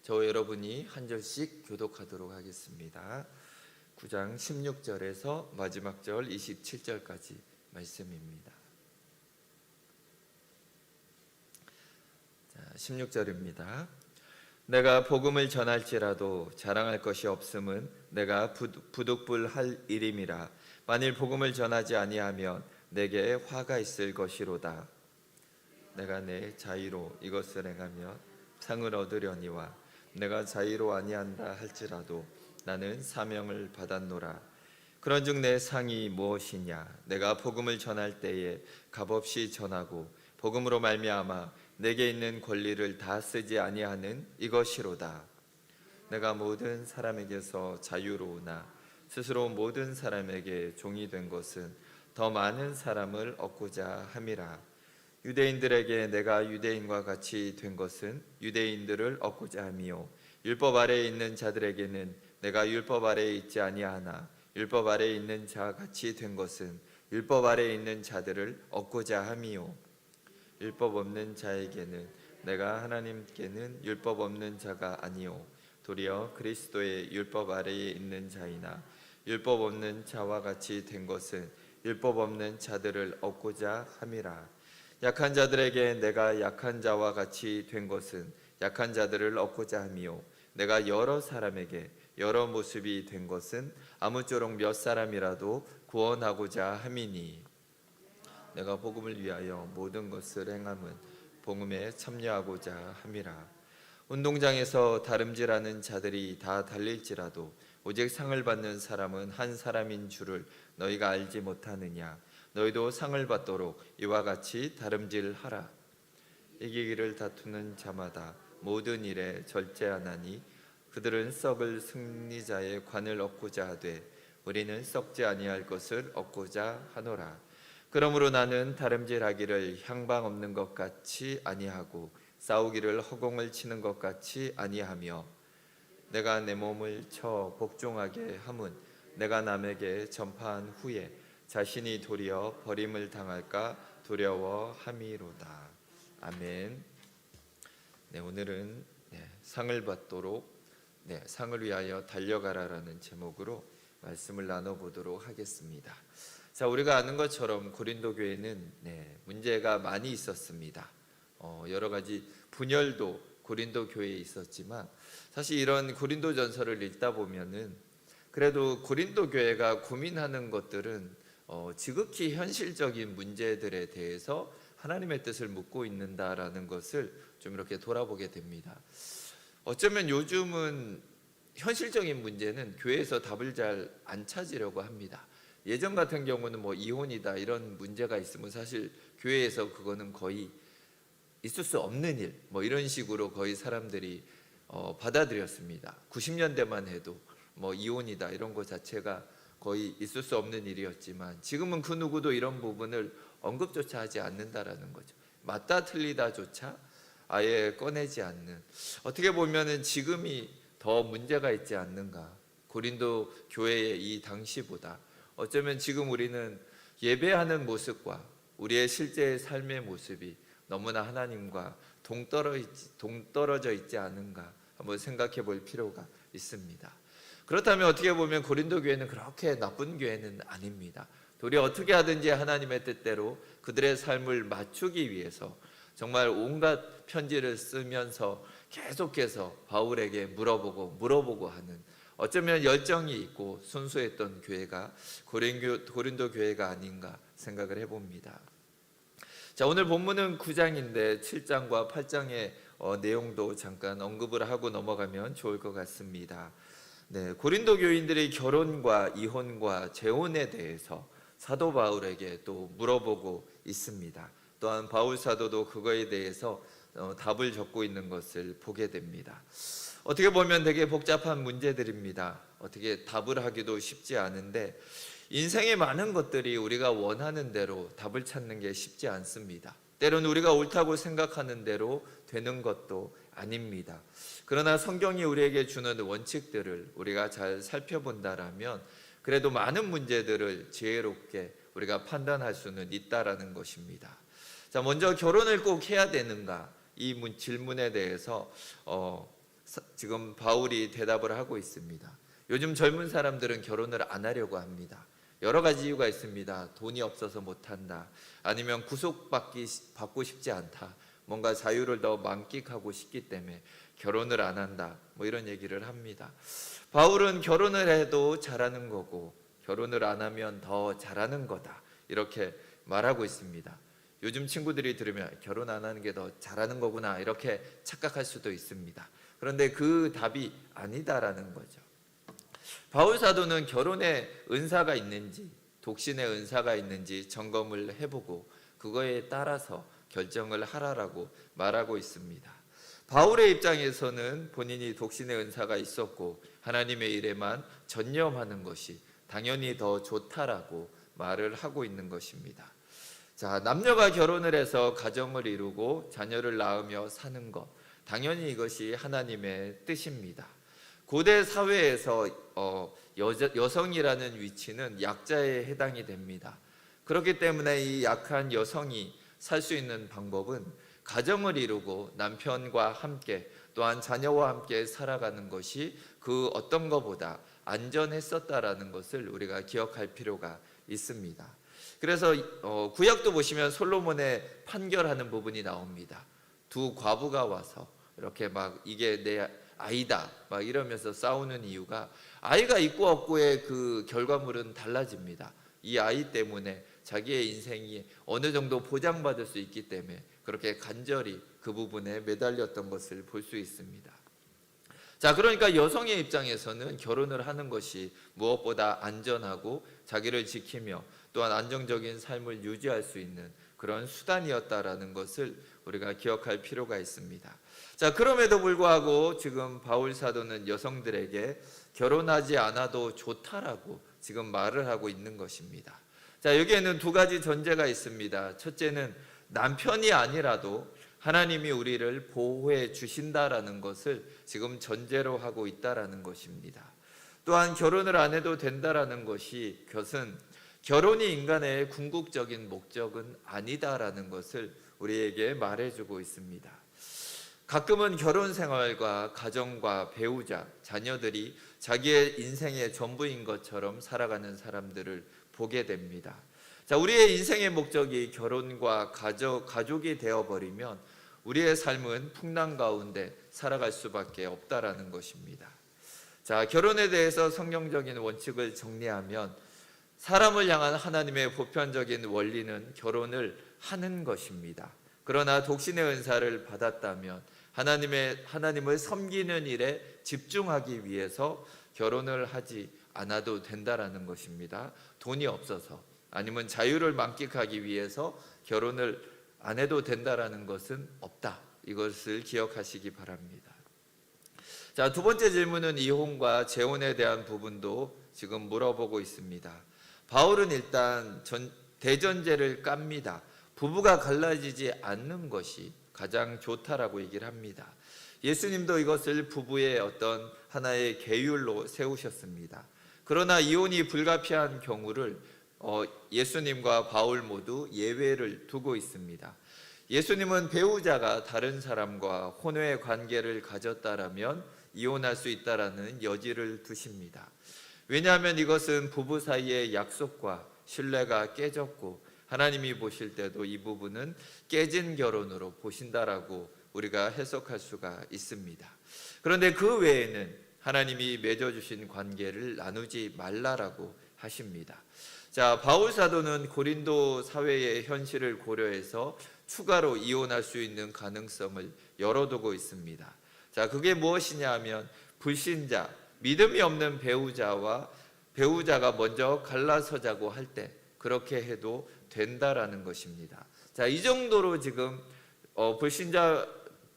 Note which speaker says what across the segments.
Speaker 1: 저와 여러분이 한 절씩 교독하도록 하겠습니다. 9장 16절에서 마지막 절 27절까지 말씀입니다. 16절입니다. 내가 복음을 전할지라도 자랑할 것이 없음은 내가 부득불할 일임이라. 만일 복음을 전하지 아니하면 내게 화가 있을 것이로다. 내가 내 자의로 이것을 행하면 상을 얻으려니와 내가 자의로 아니한다 할지라도 나는 사명을 받았노라. 그런즉 내 상이 무엇이냐? 내가 복음을 전할 때에 값없이 전하고 복음으로 말미암아 내게 있는 권리를 다 쓰지 아니하는 이것이로다. 내가 모든 사람에게서 자유로우나 스스로 모든 사람에게 종이 된 것은 더 많은 사람을 얻고자 함이라. 유대인들에게 내가 유대인과 같이 된 것은 유대인들을 얻고자 함이요 율법 아래에 있는 자들에게는 내가 율법 아래에 있지 아니하나 율법 아래에 있는 자 같이 된 것은 율법 아래에 있는 자들을 얻고자 함이요 율법 없는 자에게는 내가 하나님께는 율법 없는 자가 아니요 도리어 그리스도의 율법 아래에 있는 자이나 율법 없는 자와 같이 된 것은 율법 없는 자들을 얻고자 함이라. 약한 자들에게 내가 약한 자와 같이 된 것은 약한 자들을 얻고자 함이요 내가 여러 사람에게 여러 모습이 된 것은 아무쪼록 몇 사람이라도 구원하고자 함이니 내가 복음을 위하여 모든 것을 행함은 복음에 참여하고자 함이라. 운동장에서 다름질하는 자들이 다 달릴지라도 오직 상을 받는 사람은 한 사람인 줄을 너희가 알지 못하느냐? 너희도 상을 받도록 이와 같이 다름질하라. 이기기를 다투는 자마다 모든 일에 절제하나니 그들은 썩을 승리자의 관을 얻고자 하되 우리는 썩지 아니할 것을 얻고자 하노라. 그러므로 나는 다름질하기를 향방 없는 것 같이 아니하고 싸우기를 허공을 치는 것 같이 아니하며 내가 내 몸을 쳐 복종하게 함은 내가 남에게 전파한 후에 자신이 도리어 버림을 당할까 두려워함이로다. 아멘. 네, 오늘은 상을 받도록 상을 위하여 달려가라라는 제목으로 말씀을 나눠보도록 하겠습니다. 자, 우리가 아는 것처럼 고린도 교회는 문제가 많이 있었습니다. 여러 가지 분열도 고린도 교회에 있었지만 사실 이런 고린도 전서를 읽다 보면은 그래도 고린도 교회가 고민하는 것들은 지극히 현실적인 문제들에 대해서 하나님의 뜻을 묻고 있는다라는 것을 좀 이렇게 돌아보게 됩니다. 어쩌면 요즘은 현실적인 문제는 교회에서 답을 잘 안 찾으려고 합니다. 예전 같은 경우는 뭐 이혼이다 이런 문제가 있으면 사실 교회에서 그거는 거의 있을 수 없는 일, 뭐 이런 식으로 거의 사람들이 받아들였습니다. 90년대만 해도 뭐 이혼이다 이런 것 자체가 거의 있을 수 없는 일이었지만 지금은 그 누구도 이런 부분을 언급조차 하지 않는다라는 거죠. 맞다 틀리다조차 아예 꺼내지 않는, 어떻게 보면은 지금이 더 문제가 있지 않는가. 고린도 교회의 이 당시보다 어쩌면 지금 우리는 예배하는 모습과 우리의 실제 삶의 모습이 너무나 하나님과 동떨어져 있지 않은가 한번 생각해 볼 필요가 있습니다. 그렇다면 어떻게 보면 고린도 교회는 그렇게 나쁜 교회는 아닙니다. 도리어 어떻게 하든지 하나님의 뜻대로 그들의 삶을 맞추기 위해서 정말 온갖 편지를 쓰면서 계속해서 바울에게 물어보고 하는, 어쩌면 열정이 있고 순수했던 교회가 고린도 교회가 아닌가 생각을 해봅니다. 자, 오늘 본문은 9장인데 7장과 8장의 내용도 잠깐 언급을 하고 넘어가면 좋을 것 같습니다. 고린도 교인들의 결혼과 이혼과 재혼에 대해서 사도 바울에게 또 물어보고 있습니다. 또한 바울 사도도 그거에 대해서 답을 적고 있는 것을 보게 됩니다. 어떻게 보면 되게 복잡한 문제들입니다. 어떻게 답을 하기도 쉽지 않은데 인생의 많은 것들이 우리가 원하는 대로 답을 찾는 게 쉽지 않습니다. 때로는 우리가 옳다고 생각하는 대로 되는 것도 아닙니다. 그러나 성경이 우리에게 주는 원칙들을 우리가 잘 살펴본다라면 그래도 많은 문제들을 지혜롭게 우리가 판단할 수는 있다라는 것입니다. 자, 먼저 결혼을 꼭 해야 되는가? 이 질문에 대해서 지금 바울이 대답을 하고 있습니다. 요즘 젊은 사람들은 결혼을 안 하려고 합니다. 여러 가지 이유가 있습니다. 돈이 없어서 못한다. 아니면 받고 싶지 않다. 뭔가 자유를 더 만끽하고 싶기 때문에 결혼을 안 한다. 뭐 이런 얘기를 합니다. 바울은 결혼을 해도 잘하는 거고 결혼을 안 하면 더 잘하는 거다. 이렇게 말하고 있습니다. 요즘 친구들이 들으면 결혼 안 하는 게 더 잘하는 거구나 이렇게 착각할 수도 있습니다. 그런데 그 답이 아니다라는 거죠. 바울 사도는 결혼에 은사가 있는지 독신의 은사가 있는지 점검을 해보고 그거에 따라서 결정을 하라라고 말하고 있습니다. 바울의 입장에서는 본인이 독신의 은사가 있었고 하나님의 일에만 전념하는 것이 당연히 더 좋다라고 말을 하고 있는 것입니다. 자, 남녀가 결혼을 해서 가정을 이루고 자녀를 낳으며 사는 것, 당연히 이것이 하나님의 뜻입니다. 고대 사회에서 여성이라는 위치는 약자에 해당이 됩니다. 그렇기 때문에 이 약한 여성이 살 수 있는 방법은 가정을 이루고 남편과 함께 또한 자녀와 함께 살아가는 것이 그 어떤 것보다 안전했었다라는 것을 우리가 기억할 필요가 있습니다. 그래서 구약도 보시면 솔로몬의 판결하는 부분이 나옵니다. 두 과부가 와서 이렇게 막 이게 내 아이다 막 이러면서 싸우는 이유가 아이가 있고 없고의 그 결과물은 달라집니다. 이 아이 때문에 자기의 인생이 어느 정도 보장받을 수 있기 때문에 그렇게 간절히 그 부분에 매달렸던 것을 볼 수 있습니다. 자, 그러니까 여성의 입장에서는 결혼을 하는 것이 무엇보다 안전하고 자기를 지키며 또한 안정적인 삶을 유지할 수 있는 그런 수단이었다라는 것을 우리가 기억할 필요가 있습니다. 자, 그럼에도 불구하고 지금 바울 사도는 여성들에게 결혼하지 않아도 좋다라고 지금 말을 하고 있는 것입니다. 자, 여기에는 두 가지 전제가 있습니다. 첫째는 남편이 아니라도 하나님이 우리를 보호해 주신다라는 것을 지금 전제로 하고 있다라는 것입니다. 또한 결혼을 안 해도 된다라는 것이 그것은 결혼이 인간의 궁극적인 목적은 아니다라는 것을 우리에게 말해주고 있습니다. 가끔은 결혼 생활과 가정과 배우자, 자녀들이 자기의 인생의 전부인 것처럼 살아가는 사람들을 보게 됩니다. 자, 우리의 인생의 목적이 결혼과 가족이 되어버리면 우리의 삶은 풍랑 가운데 살아갈 수밖에 없다라는 것입니다. 자, 결혼에 대해서 성경적인 원칙을 정리하면 사람을 향한 하나님의 보편적인 원리는 결혼을 하는 것입니다. 그러나 독신의 은사를 받았다면 하나님을 섬기는 일에 집중하기 위해서 결혼을 하지 않아도 된다라는 것입니다. 돈이 없어서 아니면 자유를 만끽하기 위해서 결혼을 안 해도 된다라는 것은 없다. 이것을 기억하시기 바랍니다. 자, 두 번째 질문은 이혼과 재혼에 대한 부분도 지금 물어보고 있습니다. 바울은 일단 대전제를 깝니다. 부부가 갈라지지 않는 것이 가장 좋다라고 얘기를 합니다. 예수님도 이것을 부부의 어떤 하나의 계율로 세우셨습니다. 그러나 이혼이 불가피한 경우를 예수님과 바울 모두 예외를 두고 있습니다. 예수님은 배우자가 다른 사람과 혼외 관계를 가졌다라면 이혼할 수 있다라는 여지를 두십니다. 왜냐하면 이것은 부부 사이의 약속과 신뢰가 깨졌고 하나님이 보실 때도 이 부분은 깨진 결혼으로 보신다라고 우리가 해석할 수가 있습니다. 그런데 그 외에는 하나님이 맺어주신 관계를 나누지 말라라고 하십니다. 자, 바울 사도는 고린도 사회의 현실을 고려해서 추가로 이혼할 수 있는 가능성을 열어두고 있습니다. 자, 그게 무엇이냐 하면 불신자, 믿음이 없는 배우자가 먼저 갈라서자고 할 때 그렇게 해도 된다라는 것입니다. 자, 이 정도로 지금 불신자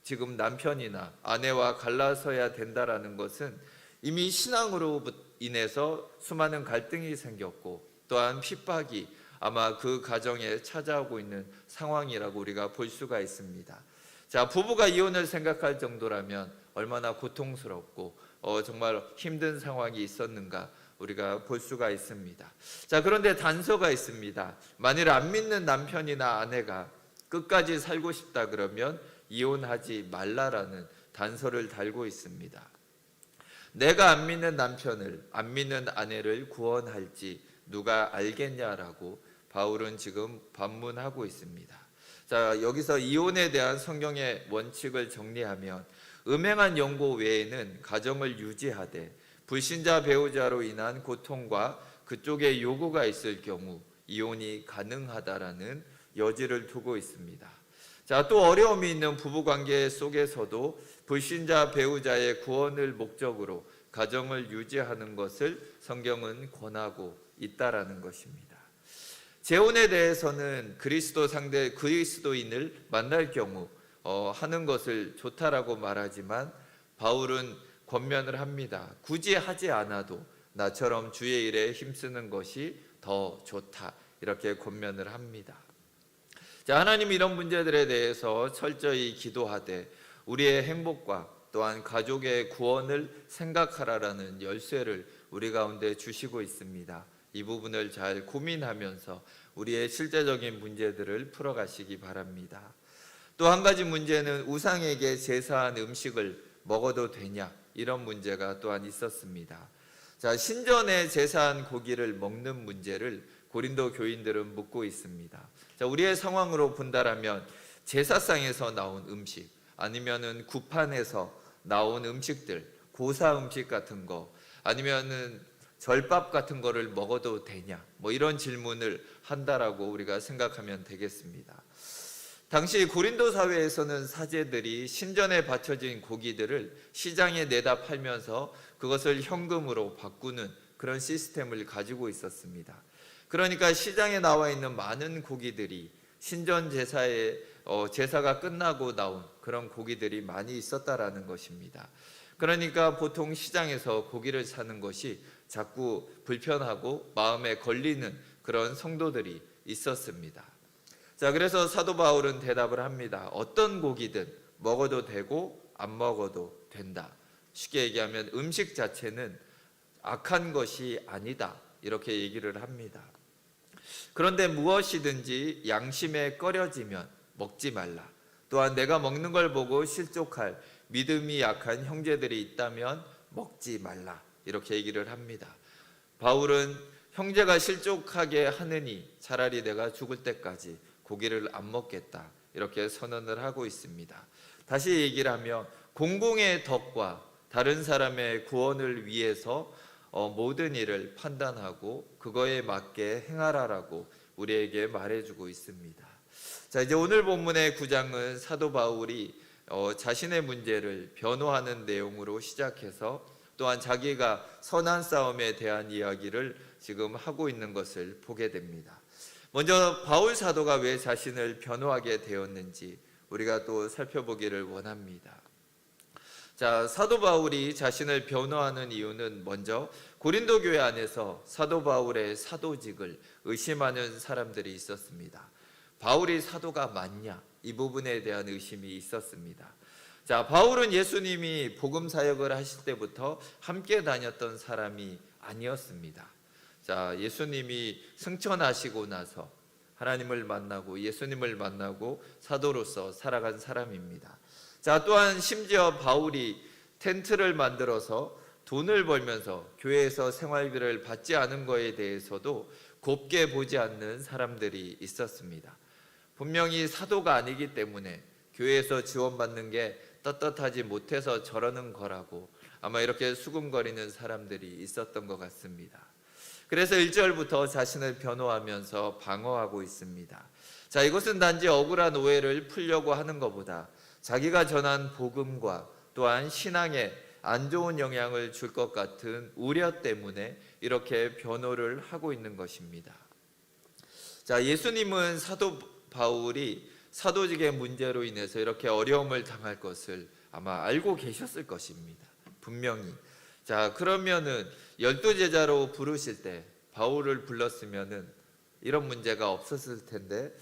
Speaker 1: 지금 남편이나 아내와 갈라서야 된다라는 것은 이미 신앙으로 인해서 수많은 갈등이 생겼고 또한 핍박이 아마 그 가정에 찾아오고 있는 상황이라고 우리가 볼 수가 있습니다. 자, 부부가 이혼을 생각할 정도라면 얼마나 고통스럽고 정말 힘든 상황이 있었는가 우리가 볼 수가 있습니다. 자, 그런데 단서가 있습니다. 만일 안 믿는 남편이나 아내가 끝까지 살고 싶다 그러면 이혼하지 말라라는 단서를 달고 있습니다. 내가 안 믿는 남편을, 안 믿는 아내를 구원할지 누가 알겠냐라고 바울은 지금 반문하고 있습니다. 자, 여기서 이혼에 대한 성경의 원칙을 정리하면 음행한 연고 외에는 가정을 유지하되 불신자 배우자로 인한 고통과 그쪽의 요구가 있을 경우 이혼이 가능하다라는 여지를 두고 있습니다. 자, 또 어려움이 있는 부부관계 속에서도 불신자 배우자의 구원을 목적으로 가정을 유지하는 것을 성경은 권하고 있다라는 것입니다. 재혼에 대해서는 그리스도 상대 그리스도인을 만날 경우 하는 것을 좋다라고 말하지만 바울은 권면을 합니다. 굳이 하지 않아도 나처럼 주의 일에 힘쓰는 것이 더 좋다, 이렇게 권면을 합니다. 자, 하나님 이런 문제들에 대해서 철저히 기도하되 우리의 행복과 또한 가족의 구원을 생각하라라는 열쇠를 우리 가운데 주시고 있습니다. 이 부분을 잘 고민하면서 우리의 실제적인 문제들을 풀어가시기 바랍니다. 또 한 가지 문제는 우상에게 제사한 음식을 먹어도 되냐, 이런 문제가 또한 있었습니다. 자, 신전에 제사한 고기를 먹는 문제를 고린도 교인들은 묻고 있습니다. 자, 우리의 상황으로 본다라면 제사상에서 나온 음식, 아니면은 구판에서 나온 음식들, 고사 음식 같은 거, 아니면은 절밥 같은 거를 먹어도 되냐, 뭐 이런 질문을 한다라고 우리가 생각하면 되겠습니다. 당시 고린도 사회에서는 사제들이 신전에 바쳐진 고기들을 시장에 내다 팔면서 그것을 현금으로 바꾸는 그런 시스템을 가지고 있었습니다. 그러니까 시장에 나와 있는 많은 고기들이 신전 제사가 끝나고 나온 그런 고기들이 많이 있었다라는 것입니다. 그러니까 보통 시장에서 고기를 사는 것이 자꾸 불편하고 마음에 걸리는 그런 성도들이 있었습니다. 자, 그래서 사도 바울은 대답을 합니다. 어떤 고기든 먹어도 되고 안 먹어도 된다. 쉽게 얘기하면 음식 자체는 악한 것이 아니다, 이렇게 얘기를 합니다. 그런데 무엇이든지 양심에 꺼려지면 먹지 말라. 또한 내가 먹는 걸 보고 실족할 믿음이 약한 형제들이 있다면 먹지 말라, 이렇게 얘기를 합니다. 바울은 형제가 실족하게 하느니 차라리 내가 죽을 때까지 고기를 안 먹겠다, 이렇게 선언을 하고 있습니다. 다시 얘기를 하면 공공의 덕과 다른 사람의 구원을 위해서 모든 일을 판단하고 그거에 맞게 행하라라고 우리에게 말해주고 있습니다. 자, 이제 오늘 본문의 9장은 사도 바울이 자신의 문제를 변호하는 내용으로 시작해서 또한 자기가 선한 싸움에 대한 이야기를 지금 하고 있는 것을 보게 됩니다. 먼저 바울 사도가 왜 자신을 변호하게 되었는지 우리가 또 살펴보기를 원합니다. 자, 사도 바울이 자신을 변호하는 이유는 먼저 고린도 교회 안에서 사도 바울의 사도직을 의심하는 사람들이 있었습니다. 바울이 사도가 맞냐? 이 부분에 대한 의심이 있었습니다. 자, 바울은 예수님이 복음 사역을 하실 때부터 함께 다녔던 사람이 아니었습니다. 자, 예수님이 승천하시고 나서 하나님을 만나고 예수님을 만나고 사도로서 살아간 사람입니다. 자, 또한 심지어 바울이 텐트를 만들어서 돈을 벌면서 교회에서 생활비를 받지 않은 것에 대해서도 곱게 보지 않는 사람들이 있었습니다. 분명히 사도가 아니기 때문에 교회에서 지원받는 게 떳떳하지 못해서 저러는 거라고 아마 이렇게 수군거리는 사람들이 있었던 것 같습니다. 그래서 1절부터 자신을 변호하면서 방어하고 있습니다. 자, 이것은 단지 억울한 오해를 풀려고 하는 것보다 자기가 전한 복음과 또한 신앙에 안 좋은 영향을 줄 것 같은 우려 때문에 이렇게 변호를 하고 있는 것입니다. 자, 예수님은 사도 바울이 사도직의 문제로 인해서 이렇게 어려움을 당할 것을 아마 알고 계셨을 것입니다. 분명히. 자, 그러면은 12제자로 부르실 때 바울을 불렀으면은 이런 문제가 없었을 텐데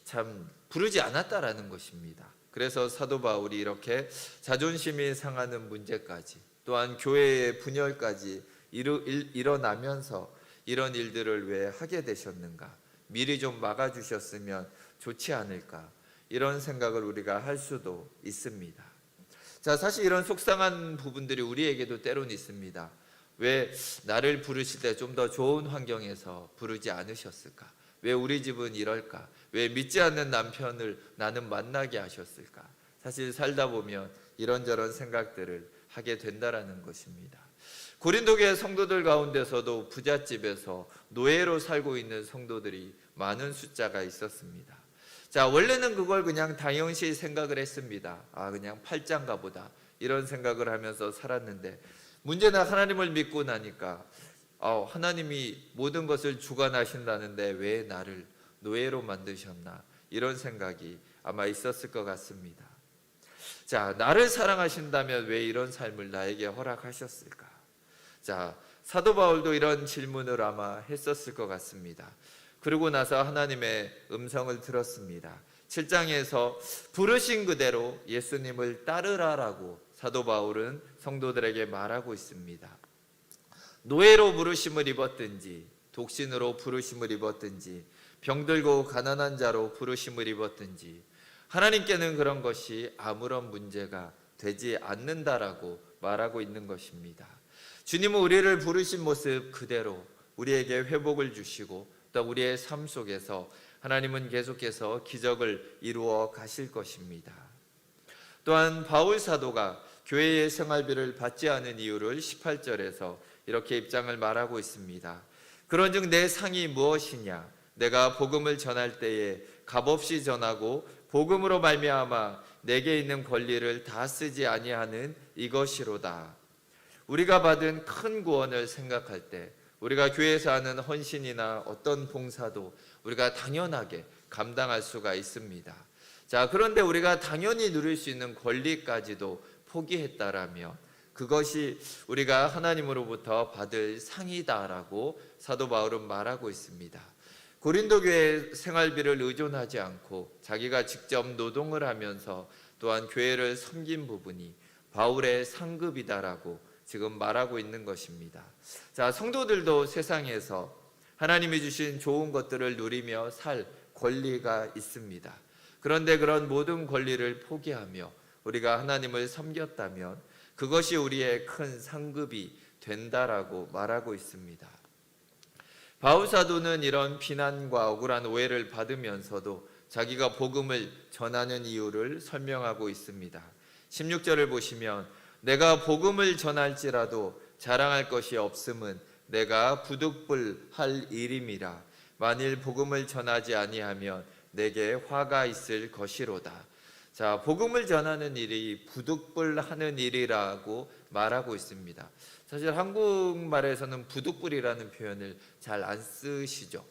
Speaker 1: 참 부르지 않았다라는 것입니다. 그래서 사도 바울이 이렇게 자존심이 상하는 문제까지 또한 교회의 분열까지 일어나면서 이런 일들을 왜 하게 되셨는가? 미리 좀 막아주셨으면 좋지 않을까? 이런 생각을 우리가 할 수도 있습니다. 자, 사실 이런 속상한 부분들이 우리에게도 때로는 있습니다. 왜 나를 부르실 때 좀 더 좋은 환경에서 부르지 않으셨을까? 왜 우리 집은 이럴까? 왜 믿지 않는 남편을 나는 만나게 하셨을까? 사실 살다 보면 이런저런 생각들을 하게 된다라는 것입니다. 고린도교회 성도들 가운데서도 부잣집에서 노예로 살고 있는 성도들이 많은 숫자가 있었습니다. 자, 원래는 그걸 그냥 당연시 생각을 했습니다. 그냥 팔짱가 보다 이런 생각을 하면서 살았는데, 문제는 하나님을 믿고 나니까 하나님이 모든 것을 주관하신다는데 왜 나를 노예로 만드셨나, 이런 생각이 아마 있었을 것 같습니다. 자, 나를 사랑하신다면 왜 이런 삶을 나에게 허락하셨을까? 자, 사도 바울도 이런 질문을 아마 했었을 것 같습니다. 그러고 나서 하나님의 음성을 들었습니다. 7장에서 부르신 그대로 예수님을 따르라라고 사도 바울은 성도들에게 말하고 있습니다. 노예로 부르심을 입었든지, 독신으로 부르심을 입었든지, 병들고 가난한 자로 부르심을 입었든지, 하나님께는 그런 것이 아무런 문제가 되지 않는다라고 말하고 있는 것입니다. 주님은 우리를 부르신 모습 그대로 우리에게 회복을 주시고, 또 우리의 삶 속에서 하나님은 계속해서 기적을 이루어 가실 것입니다. 또한 바울 사도가 교회의 생활비를 받지 않은 이유를 18절에서 이렇게 입장을 말하고 있습니다. 그런즉 내 상이 무엇이냐? 내가 복음을 전할 때에 값없이 전하고 복음으로 말미암아 내게 있는 권리를 다 쓰지 아니하는 이것이로다. 우리가 받은 큰 구원을 생각할 때 우리가 교회에서 하는 헌신이나 어떤 봉사도 우리가 당연하게 감당할 수가 있습니다. 자, 그런데 우리가 당연히 누릴 수 있는 권리까지도 포기했다라면 그것이 우리가 하나님으로부터 받을 상이다라고 사도 바울은 말하고 있습니다. 고린도 교회 생활비를 의존하지 않고 자기가 직접 노동을 하면서 또한 교회를 섬긴 부분이 바울의 상급이다라고 지금 말하고 있는 것입니다. 자, 성도들도 세상에서 하나님이 주신 좋은 것들을 누리며 살 권리가 있습니다. 그런데 그런 모든 권리를 포기하며 우리가 하나님을 섬겼다면 그것이 우리의 큰 상급이 된다라고 말하고 있습니다. 바울 사도는 이런 비난과 억울한 오해를 받으면서도 자기가 복음을 전하는 이유를 설명하고 있습니다. 16절을 보시면 내가 복음을 전할지라도 자랑할 것이 없음은 내가 부득불할 일임이라. 만일 복음을 전하지 아니하면 내게 화가 있을 것이로다. 자, 복음을 전하는 일이 부득불하는 일이라고 말하고 있습니다. 사실 한국말에서는 부득불이라는 표현을 잘 안 쓰시죠.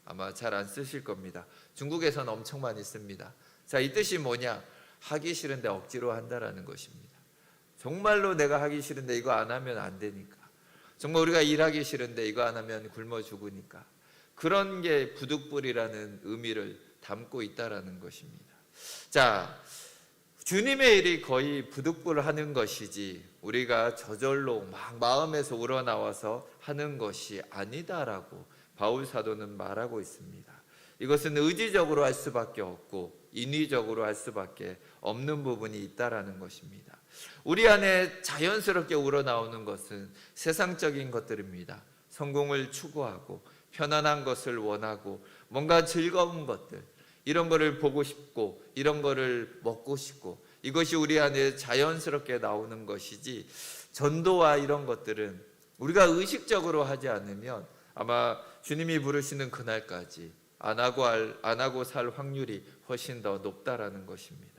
Speaker 1: 아마 잘 안 쓰실 겁니다. 중국에서는 엄청 많이 씁니다. 자, 이 뜻이 뭐냐? 하기 싫은데 억지로 한다라는 것입니다. 정말로 내가 하기 싫은데 이거 안 하면 안 되니까, 정말 우리가 일하기 싫은데 이거 안 하면 굶어 죽으니까, 그런 게 부득불이라는 의미를 담고 있다라는 것입니다. 자, 주님의 일이 거의 부득불하는 것이지 우리가 저절로 막 마음에서 우러나와서 하는 것이 아니다라고 바울 사도는 말하고 있습니다. 이것은 의지적으로 할 수밖에 없고 인위적으로 할 수밖에 없는 부분이 있다라는 것입니다. 우리 안에 자연스럽게 우러나오는 것은 세상적인 것들입니다. 성공을 추구하고 편안한 것을 원하고 뭔가 즐거운 것들, 이런 거를 보고 싶고 이런 거를 먹고 싶고, 이것이 우리 안에 자연스럽게 나오는 것이지, 전도와 이런 것들은 우리가 의식적으로 하지 않으면 아마 주님이 부르시는 그날까지 안 하고 살 확률이 훨씬 더 높다라는 것입니다.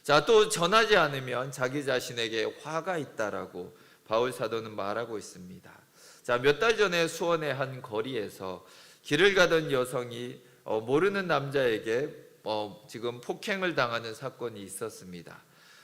Speaker 1: 자, 또 전하지 않으면 자기 자신에게 화가 있다라고 바울 사도는 말하고 있습니다. 자, 몇 달 전에 수원의 한 거리에서 길을 가던 여성이 모르는 남자에게 지금 폭행을 당하는 사건이 있었습니다.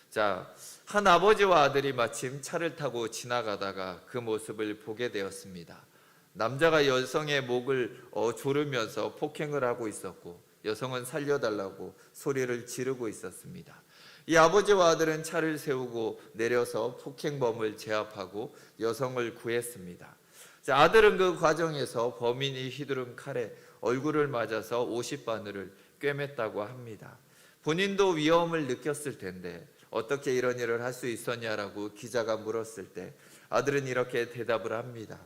Speaker 1: 자, 한 아버지와 아들이 마침 차를 타고 지나가다가 그 모습을 보게 되었습니다. 남자가 여성의 목을 조르면서 폭행을 하고 있었고, 여성은 살려달라고 소리를 지르고 있었습니다. 이 아버지와 아들은 차를 세우고 내려서 폭행범을 제압하고 여성을 구했습니다. 자, 아들은 그 과정에서 범인이 휘두른 칼에 얼굴을 맞아서 50바늘을 꿰맸다고 합니다. 본인도 위험을 느꼈을 텐데 어떻게 이런 일을 할 수 있었냐라고 기자가 물었을 때 아들은 이렇게 대답을 합니다.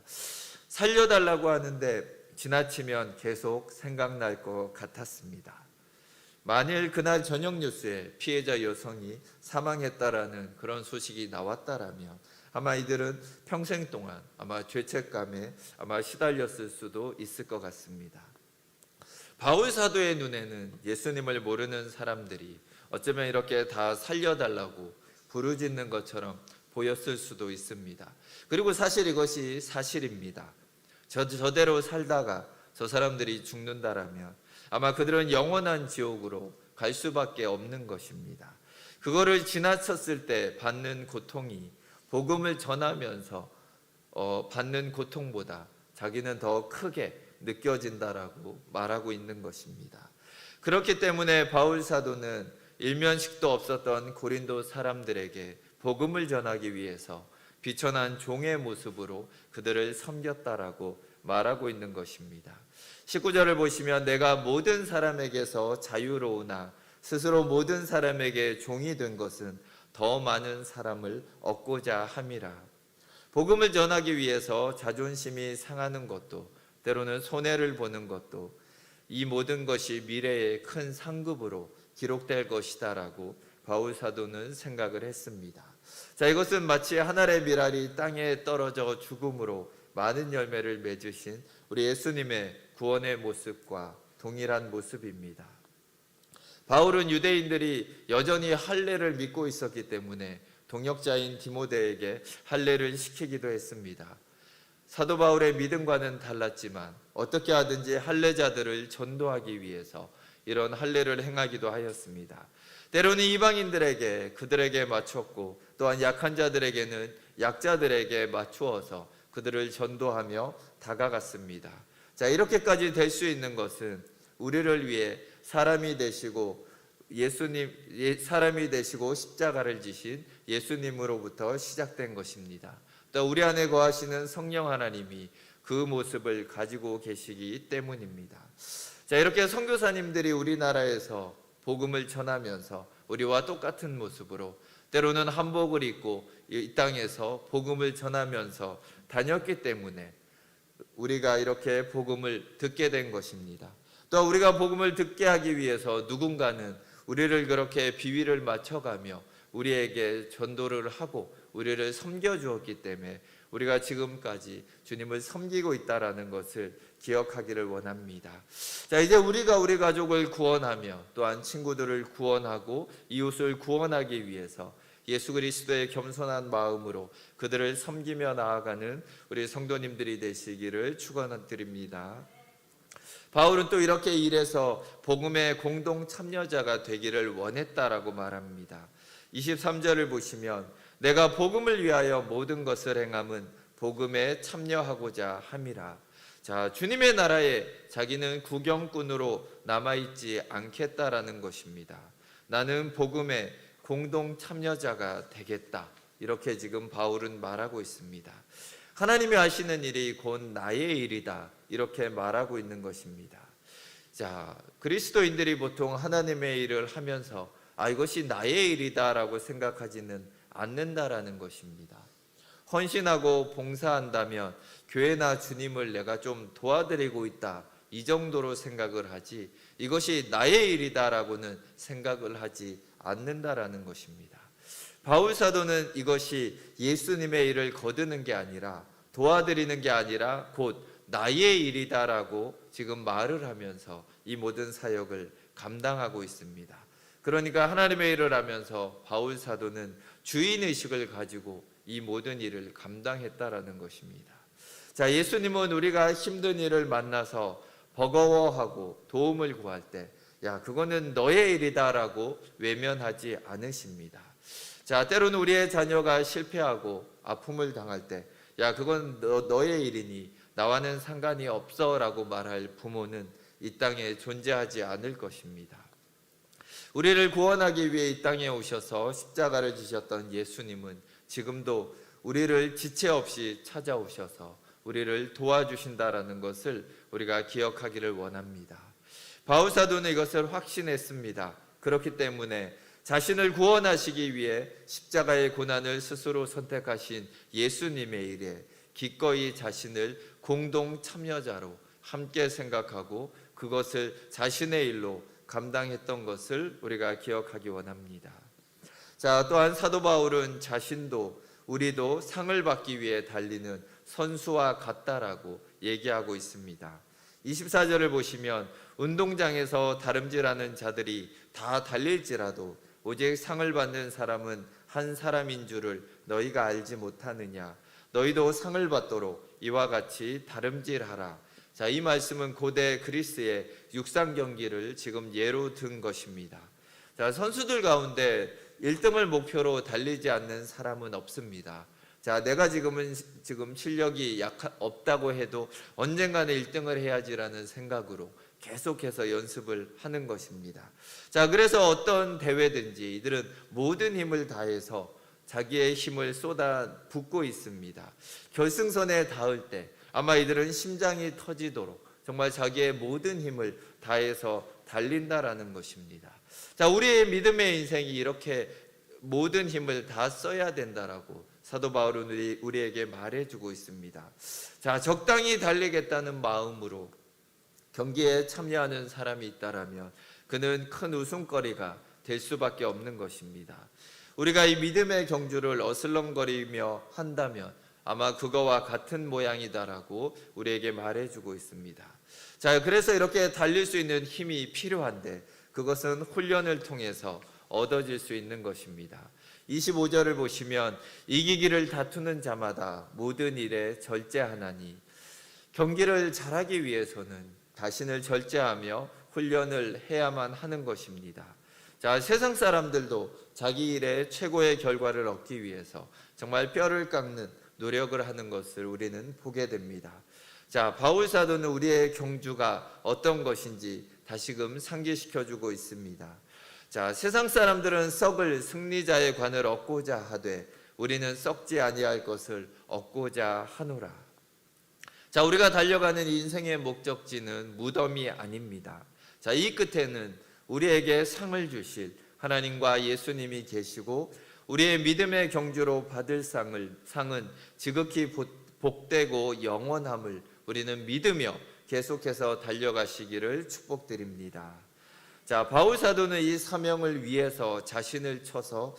Speaker 1: 살려달라고 하는데 지나치면 계속 생각날 것 같았습니다. 만일 그날 저녁 뉴스에 피해자 여성이 사망했다라는 그런 소식이 나왔다라면 아마 이들은 평생 동안 아마 죄책감에 아마 시달렸을 수도 있을 것 같습니다. 바울 사도의 눈에는 예수님을 모르는 사람들이 어쩌면 이렇게 다 살려달라고 부르짖는 것처럼 보였을 수도 있습니다. 그리고 사실 이것이 사실입니다. 저대로 살다가 저 사람들이 죽는다라면 아마 그들은 영원한 지옥으로 갈 수밖에 없는 것입니다. 그거를 지나쳤을 때 받는 고통이 복음을 전하면서 받는 고통보다 자기는 더 크게 느껴진다라고 말하고 있는 것입니다. 그렇기 때문에 바울 사도는 일면식도 없었던 고린도 사람들에게 복음을 전하기 위해서 비천한 종의 모습으로 그들을 섬겼다라고 말하고 있는 것입니다. 19절을 보시면 내가 모든 사람에게서 자유로우나 스스로 모든 사람에게 종이 된 것은 더 많은 사람을 얻고자 함이라. 복음을 전하기 위해서 자존심이 상하는 것도 때로는 손해를 보는 것도 이 모든 것이 미래의 큰 상급으로 기록될 것이다라고 바울 사도는 생각을 했습니다. 자, 이것은 마치 한 알의 밀알이 땅에 떨어져 죽음으로 많은 열매를 맺으신 우리 예수님의 구원의 모습과 동일한 모습입니다. 바울은 유대인들이 여전히 할례를 믿고 있었기 때문에 동역자인 디모데에게 할례를 시키기도 했습니다. 사도 바울의 믿음과는 달랐지만 어떻게 하든지 할례자들을 전도하기 위해서 이런 할례를 행하기도 하였습니다. 때로는 이방인들에게 그들에게 맞췄고 또한 약한 자들에게는 약자들에게 맞추어서 그들을 전도하며 다가갔습니다. 자, 이렇게까지 될 수 있는 것은 우리를 위해 사람이 되시고 사람이 되시고 십자가를 지신 예수님으로부터 시작된 것입니다. 또 우리 안에 거하시는 성령 하나님이 그 모습을 가지고 계시기 때문입니다. 자, 이렇게 선교사님들이 우리나라에서 복음을 전하면서 우리와 똑같은 모습으로 때로는 한복을 입고 이 땅에서 복음을 전하면서 다녔기 때문에 우리가 이렇게 복음을 듣게 된 것입니다. 또 우리가 복음을 듣게 하기 위해서 누군가는 우리를 그렇게 비위를 맞춰가며 우리에게 전도를 하고 우리를 섬겨주었기 때문에 우리가 지금까지 주님을 섬기고 있다는 것을 기억하기를 원합니다. 자, 이제 우리가 우리 가족을 구원하며 또한 친구들을 구원하고 이웃을 구원하기 위해서 예수 그리스도의 겸손한 마음으로 그들을 섬기며 나아가는 우리 성도님들이 되시기를 축원드립니다. 바울은 또 이렇게 일해서 복음의 공동 참여자가 되기를 원했다라고 말합니다. 23절을 보시면 내가 복음을 위하여 모든 것을 행함은 복음에 참여하고자 함이라. 자, 주님의 나라에 자기는 구경꾼으로 남아있지 않겠다라는 것입니다. 나는 복음의 공동 참여자가 되겠다. 이렇게 지금 바울은 말하고 있습니다. 하나님이 하시는 일이 곧 나의 일이다. 이렇게 말하고 있는 것입니다. 자, 그리스도인들이 보통 하나님의 일을 하면서 이것이 나의 일이다라고 생각하지는 않는다라는 것입니다. 헌신하고 봉사한다면 교회나 주님을 내가 좀 도와드리고 있다, 이 정도로 생각을 하지 이것이 나의 일이다라고는 생각을 하지 않는다라는 것입니다. 바울 사도는 이것이 예수님의 일을 거두는 게 아니라 도와드리는 게 아니라 곧 나의 일이다라고 지금 말을 하면서 이 모든 사역을 감당하고 있습니다. 그러니까 하나님의 일을 하면서 바울 사도는 주인의식을 가지고 이 모든 일을 감당했다라는 것입니다. 자, 예수님은 우리가 힘든 일을 만나서 버거워하고 도움을 구할 때 그거는 너의 일이다라고 외면하지 않으십니다. 자, 때로는 우리의 자녀가 실패하고 아픔을 당할 때 그건 너의 일이니 나와는 상관이 없어라고 말할 부모는 이 땅에 존재하지 않을 것입니다. 우리를 구원하기 위해 이 땅에 오셔서 십자가를 지셨던 예수님은 지금도 우리를 지체 없이 찾아오셔서 우리를 도와주신다라는 것을 우리가 기억하기를 원합니다. 바울 사도는 이것을 확신했습니다. 그렇기 때문에 자신을 구원하시기 위해 십자가의 고난을 스스로 선택하신 예수님의 일에 기꺼이 자신을 공동 참여자로 함께 생각하고 그것을 자신의 일로 감당했던 것을 우리가 기억하기 원합니다. 자, 또한 사도 바울은 자신도 우리도 상을 받기 위해 달리는 선수와 같다라고 얘기하고 있습니다. 24절을 보시면 운동장에서 다름질하는 자들이 다 달릴지라도 오직 상을 받는 사람은 한 사람인 줄을 너희가 알지 못하느냐. 너희도 상을 받도록 이와 같이 다름질하라. 자, 이 말씀은 고대 그리스의 육상 경기를 지금 예로 든 것입니다. 자, 선수들 가운데 1등을 목표로 달리지 않는 사람은 없습니다. 자, 내가 지금 실력이 없다고 해도 언젠가는 1등을 해야지라는 생각으로 계속해서 연습을 하는 것입니다. 자, 그래서 어떤 대회든지 이들은 모든 힘을 다해서 자기의 힘을 쏟아붓고 있습니다. 결승선에 닿을 때 아마 이들은 심장이 터지도록 정말 자기의 모든 힘을 다해서 달린다라는 것입니다. 자, 우리의 믿음의 인생이 이렇게 모든 힘을 다 써야 된다라고 사도 바울은 우리에게 말해주고 있습니다. 자, 적당히 달리겠다는 마음으로 경기에 참여하는 사람이 있다라면 그는 큰 웃음거리가 될 수밖에 없는 것입니다. 우리가 이 믿음의 경주를 어슬렁거리며 한다면 아마 그거와 같은 모양이다라고 우리에게 말해주고 있습니다. 자, 그래서 이렇게 달릴 수 있는 힘이 필요한데 그것은 훈련을 통해서 얻어질 수 있는 것입니다. 25절을 보시면 이기기를 다투는 자마다 모든 일에 절제하나니, 경기를 잘하기 위해서는 자신을 절제하며 훈련을 해야만 하는 것입니다. 자, 세상 사람들도 자기 일에 최고의 결과를 얻기 위해서 정말 뼈를 깎는 노력을 하는 것을 우리는 보게 됩니다. 자, 바울 사도는 우리의 경주가 어떤 것인지 다시금 상기시켜주고 있습니다. 자, 세상 사람들은 썩을 승리자의 관을 얻고자 하되 우리는 썩지 아니할 것을 얻고자 하노라. 자, 우리가 달려가는 인생의 목적지는 무덤이 아닙니다. 자, 이 끝에는 우리에게 상을 주실 하나님과 예수님이 계시고 우리의 믿음의 경주로 받을 상은 지극히 복되고 영원함을 우리는 믿으며 계속해서 달려가시기를 축복드립니다. 자, 바울 사도는 이 사명을 위해서 자신을 쳐서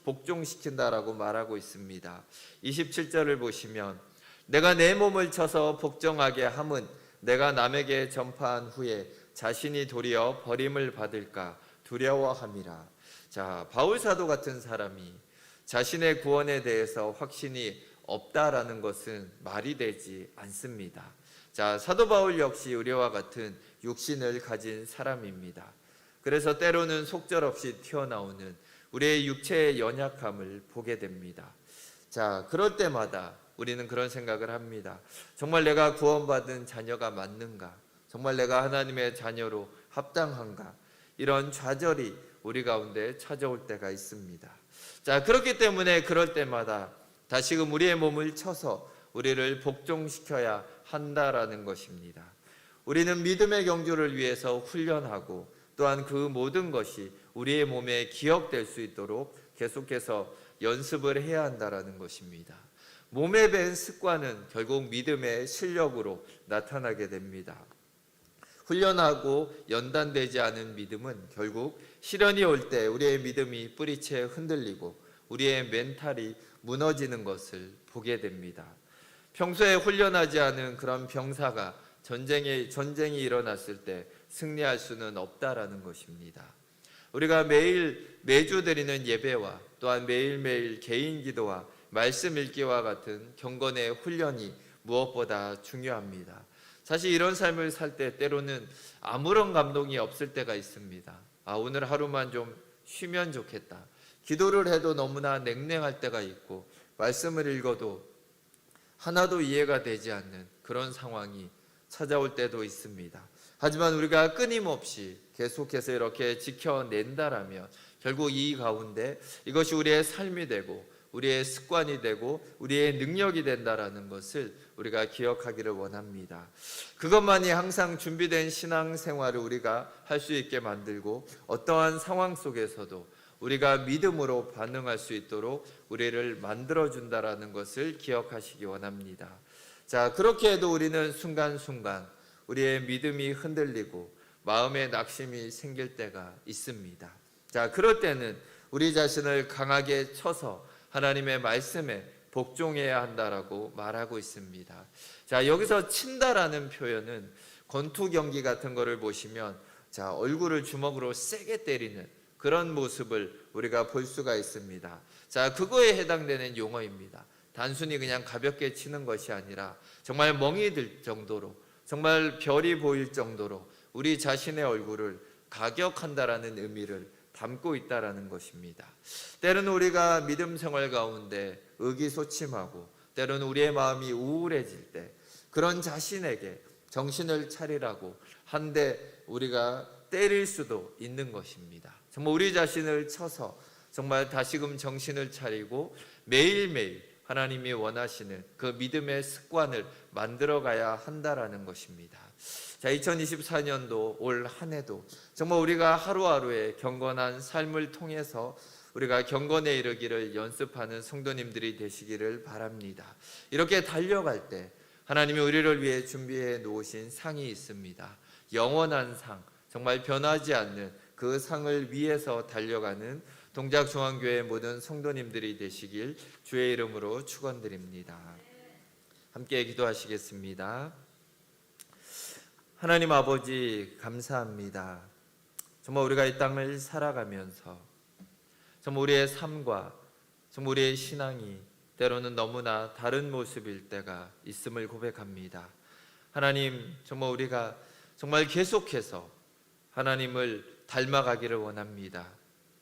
Speaker 1: 복종시킨다라고 말하고 있습니다. 27절을 보시면 내가 내 몸을 쳐서 복종하게 함은 내가 남에게 전파한 후에 자신이 도리어 버림을 받을까 두려워함이라. 자, 바울 사도 같은 사람이 자신의 구원에 대해서 확신이 없다라는 것은 말이 되지 않습니다. 자, 사도 바울 역시 우리와 같은 육신을 가진 사람입니다. 그래서 때로는 속절없이 튀어나오는 우리의 육체의 연약함을 보게 됩니다. 자, 그럴 때마다 우리는 그런 생각을 합니다. 정말 내가 구원받은 자녀가 맞는가? 정말 내가 하나님의 자녀로 합당한가? 이런 좌절이 우리 가운데 찾아올 때가 있습니다. 자, 그렇기 때문에 그럴 때마다 다시금 우리의 몸을 쳐서 우리를 복종시켜야 한다라는 것입니다. 우리는 믿음의 경주를 위해서 훈련하고 또한 그 모든 것이 우리의 몸에 기억될 수 있도록 계속해서 연습을 해야 한다라는 것입니다. 몸에 밴 습관은 결국 믿음의 실력으로 나타나게 됩니다. 훈련하고 연단되지 않은 믿음은 결국 시련이 올 때 우리의 믿음이 뿌리채 흔들리고 우리의 멘탈이 무너지는 것을 보게 됩니다. 평소에 훈련하지 않은 그런 병사가 전쟁이 일어났을 때 승리할 수는 없다라는 것입니다. 우리가 매주 드리는 예배와 또한 매일매일 개인 기도와 말씀 읽기와 같은 경건의 훈련이 무엇보다 중요합니다. 사실 이런 삶을 살 때 때로는 아무런 감동이 없을 때가 있습니다. 오늘 하루만 좀 쉬면 좋겠다. 기도를 해도 너무나 냉랭할 때가 있고 말씀을 읽어도 하나도 이해가 되지 않는 그런 상황이 찾아올 때도 있습니다. 하지만 우리가 끊임없이 계속해서 이렇게 지켜낸다라면 결국 이 가운데 이것이 우리의 삶이 되고 우리의 습관이 되고 우리의 능력이 된다라는 것을 우리가 기억하기를 원합니다. 그것만이 항상 준비된 신앙생활을 우리가 할 수 있게 만들고 어떠한 상황 속에서도 우리가 믿음으로 반응할 수 있도록 우리를 만들어준다라는 것을 기억하시기 원합니다. 자, 그렇게 해도 우리는 순간순간 우리의 믿음이 흔들리고 마음의 낙심이 생길 때가 있습니다. 자, 그럴 때는 우리 자신을 강하게 쳐서 하나님의 말씀에 복종해야 한다라고 말하고 있습니다. 자, 여기서 친다라는 표현은 권투 경기 같은 거를 보시면 자, 얼굴을 주먹으로 세게 때리는 그런 모습을 우리가 볼 수가 있습니다. 자, 그거에 해당되는 용어입니다. 단순히 그냥 가볍게 치는 것이 아니라 정말 멍이 들 정도로, 정말 별이 보일 정도로 우리 자신의 얼굴을 가격한다라는 의미를 담고 있다라는 것입니다. 때로는 우리가 믿음 생활 가운데 의기소침하고 때로는 우리의 마음이 우울해질 때 그런 자신에게 정신을 차리라고 한데 우리가 때릴 수도 있는 것입니다. 정말 우리 자신을 쳐서 정말 다시금 정신을 차리고 매일매일 하나님이 원하시는 그 믿음의 습관을 만들어가야 한다라는 것입니다. 자, 2024년도 올 한 해도 정말 우리가 하루하루의 경건한 삶을 통해서 우리가 경건에 이르기를 연습하는 성도님들이 되시기를 바랍니다. 이렇게 달려갈 때 하나님이 우리를 위해 준비해 놓으신 상이 있습니다. 영원한 상, 정말 변하지 않는 그 상을 위해서 달려가는 동작중앙교회 모든 성도님들이 되시길 주의 이름으로 축원드립니다. 함께 기도하시겠습니다. 하나님 아버지, 감사합니다. 정말 우리가 이 땅을 살아가면서 정말 우리의 삶과 정말 우리의 신앙이 때로는 너무나 다른 모습일 때가 있음을 고백합니다. 하나님, 정말 우리가 정말 계속해서 하나님을 닮아가기를 원합니다.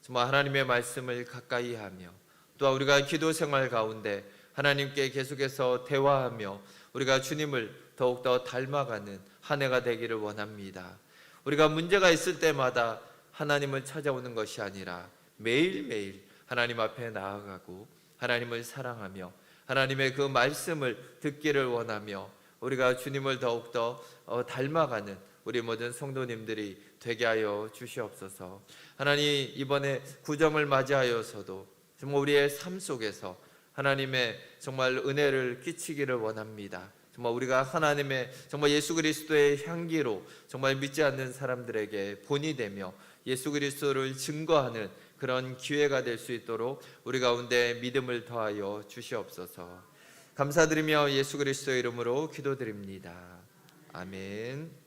Speaker 1: 정말 하나님의 말씀을 가까이 하며 또 우리가 기도 생활 가운데 하나님께 계속해서 대화하며 우리가 주님을 더욱더 닮아가는 한 해가 되기를 원합니다. 우리가 문제가 있을 때마다 하나님을 찾아오는 것이 아니라 매일매일 하나님 앞에 나아가고 하나님을 사랑하며 하나님의 그 말씀을 듣기를 원하며 우리가 주님을 더욱더 닮아가는 우리 모든 성도님들이 되게 하여 주시옵소서. 하나님, 이번에 구정을 맞이하여서도 정말 우리의 삶 속에서 하나님의 정말 은혜를 끼치기를 원합니다. 정말 우리가 하나님의 정말 예수 그리스도의 향기로 정말 믿지 않는 사람들에게 본이 되며 예수 그리스도를 증거하는 그런 기회가 될 수 있도록 우리 가운데 믿음을 더하여 주시옵소서. 감사드리며 예수 그리스도의 이름으로 기도드립니다. 아멘.